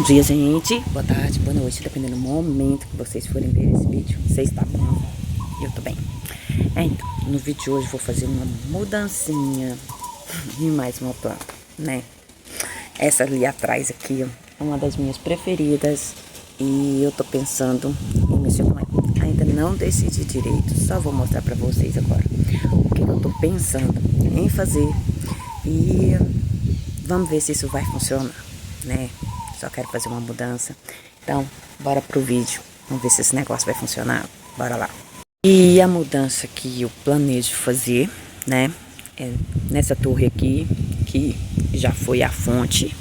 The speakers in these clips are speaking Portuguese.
dia, gente. Boa tarde, boa noite, dependendo do momento que vocês forem ver esse vídeo. Vocês tá bom? Eu tô bem. Então, no vídeo de hoje vou fazer uma mudancinha em mais uma planta, né? Essa ali atrás aqui, ó, é uma das minhas preferidas. E eu tô pensando em mexer com ela. Ainda não decidi direito, só vou mostrar pra vocês agora o que eu tô pensando em fazer. E vamos ver se isso vai funcionar, né? Só quero fazer uma mudança. Então, bora pro vídeo. Vamos ver se esse negócio vai funcionar. Bora lá. E a mudança que eu planejo fazer, né? É nessa torre aqui, que já foi a fonte,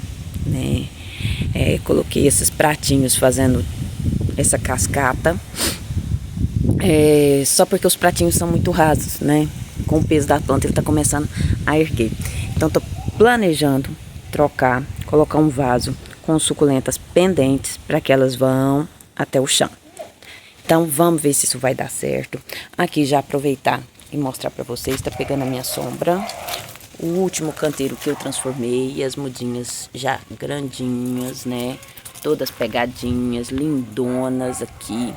né? Coloquei esses pratinhos fazendo essa cascata. Só porque os pratinhos são muito rasos, né? Com o peso da planta ele tá começando a erguer. Então, tô planejando trocar, colocar um vaso com suculentas pendentes para que elas vão até o chão. Então vamos ver se isso vai dar certo. Aqui já aproveitar e mostrar para vocês, tá pegando a minha sombra. O último canteiro que eu transformei, as mudinhas já grandinhas, né? Todas pegadinhas, lindonas aqui.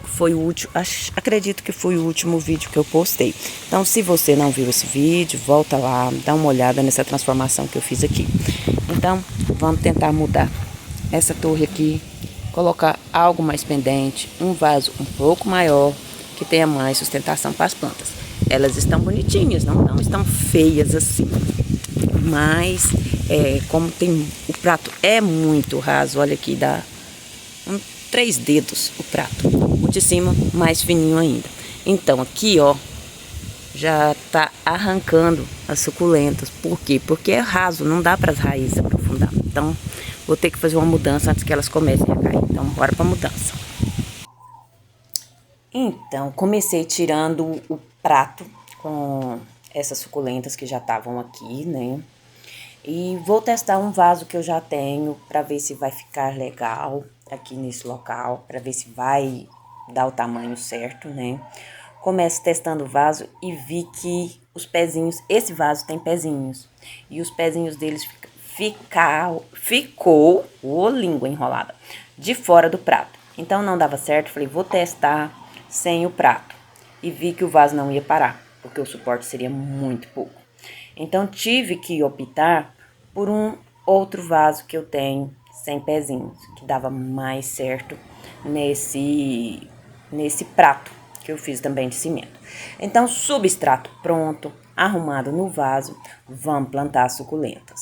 Foi o último, acredito que foi o último vídeo que eu postei. Então, se você não viu esse vídeo, volta lá, dá uma olhada nessa transformação que eu fiz aqui. Então, vamos tentar mudar essa torre aqui, colocar algo mais pendente, um vaso um pouco maior, que tenha mais sustentação para as plantas. Elas estão bonitinhas, não estão feias assim. Mas, como tem, o prato é muito raso, olha aqui, dá 3 dedos o prato. O de cima mais fininho ainda. Então aqui, ó, já tá arrancando as suculentas. Por quê? Porque é raso, não dá para as raízes aprofundar. Então vou ter que fazer uma mudança antes que elas comecem a cair. Então bora para mudança. Então comecei tirando o prato com essas suculentas que já estavam aqui, né? E vou testar um vaso que eu já tenho para ver se vai ficar legal aqui nesse local, para ver se vai dar o tamanho certo, né? Começo testando o vaso e vi que os pezinhos, esse vaso tem pezinhos, e os pezinhos deles ficou, ô língua enrolada, de fora do prato. Então não dava certo, falei, vou testar sem o prato. E vi que o vaso não ia parar, porque o suporte seria muito pouco. Então tive que optar por um outro vaso que eu tenho sem pezinhos, que dava mais certo nesse prato que eu fiz também de cimento. Então, substrato pronto, arrumado no vaso, vamos plantar as suculentas.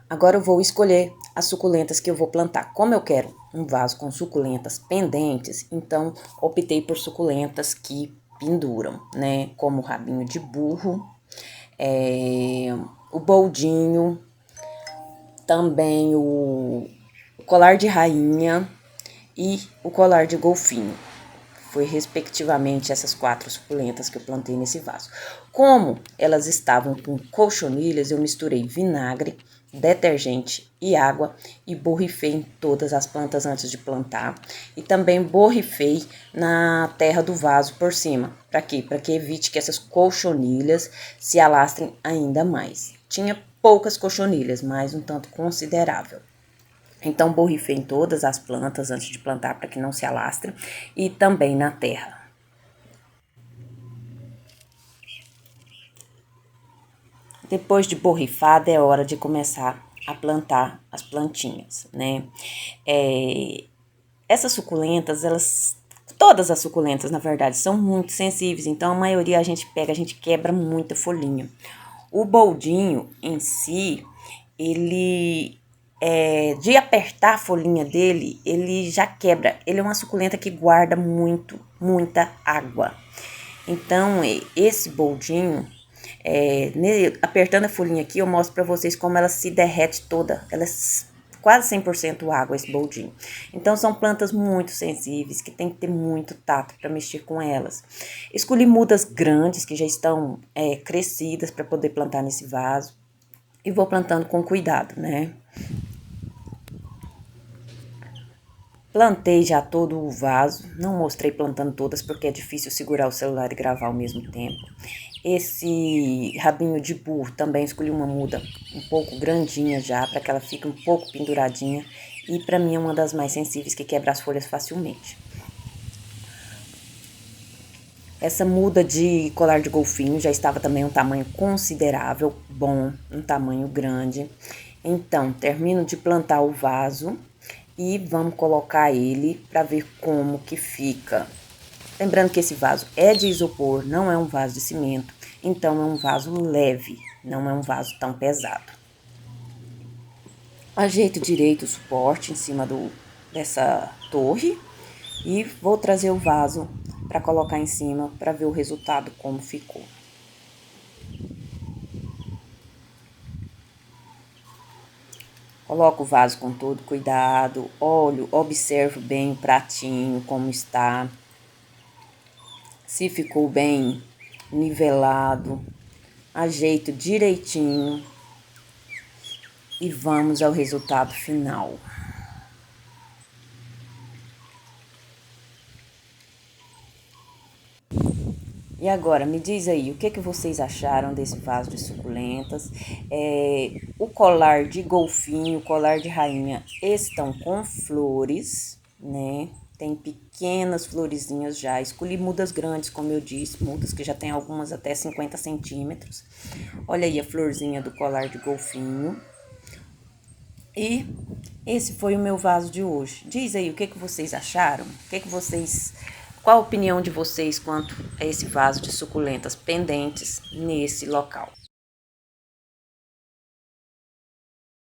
Agora eu vou escolher as suculentas que eu vou plantar. Como eu quero um vaso com suculentas pendentes, então optei por suculentas que penduram, né? Como o rabinho de burro, o boldinho, também o colar de rainha e o colar de golfinho. Foi respectivamente essas 4 suculentas que eu plantei nesse vaso. Como elas estavam com colchonilhas, eu misturei vinagre, detergente e água e borrifei em todas as plantas antes de plantar. E também borrifei na terra do vaso por cima. Para quê? Para que evite que essas colchonilhas se alastrem ainda mais. Tinha poucas colchonilhas, mas um tanto considerável. Então, borrifei em todas as plantas antes de plantar para que não se alastre e também na terra. Depois de borrifada, é hora de começar a plantar as plantinhas, né? Essas suculentas, todas as suculentas, na verdade, são muito sensíveis. Então, a maioria a gente pega, a gente quebra muita folhinha. O boldinho em si, ele... de apertar a folhinha dele, ele já quebra. Ele é uma suculenta que guarda muita água. Então, esse boldinho, apertando a folhinha aqui, eu mostro pra vocês como ela se derrete toda. Ela é quase 100% água, esse boldinho. Então, são plantas muito sensíveis, que tem que ter muito tato para mexer com elas. Escolhi mudas grandes, que já estão crescidas, para poder plantar nesse vaso. E vou plantando com cuidado, né? Plantei já todo o vaso, não mostrei plantando todas porque é difícil segurar o celular e gravar ao mesmo tempo. Esse rabinho de burro também escolhi uma muda um pouco grandinha já, para que ela fique um pouco penduradinha. e para mim é uma das mais sensíveis, que quebra as folhas facilmente. Essa muda de colar de golfinho já estava também um tamanho considerável, bom, um tamanho grande. Então, termino de plantar o vaso e vamos colocar ele para ver como que fica. Lembrando que esse vaso é de isopor, não é um vaso de cimento, então é um vaso leve, não é um vaso tão pesado. Ajeito direito o suporte em cima dessa torre e vou trazer o vaso para colocar em cima para ver o resultado como ficou. Coloco o vaso com todo cuidado, olho, observo bem o pratinho como está, se ficou bem nivelado, ajeito direitinho e vamos ao resultado final. E agora, me diz aí, o que vocês acharam desse vaso de suculentas? O colar de golfinho, o colar de rainha estão com flores, né? Tem pequenas florezinhas já. Escolhi mudas grandes, como eu disse, mudas que já tem algumas até 50 centímetros. Olha aí a florzinha do colar de golfinho. E esse foi o meu vaso de hoje. Diz aí o que vocês acharam? Qual a opinião de vocês quanto a esse vaso de suculentas pendentes nesse local?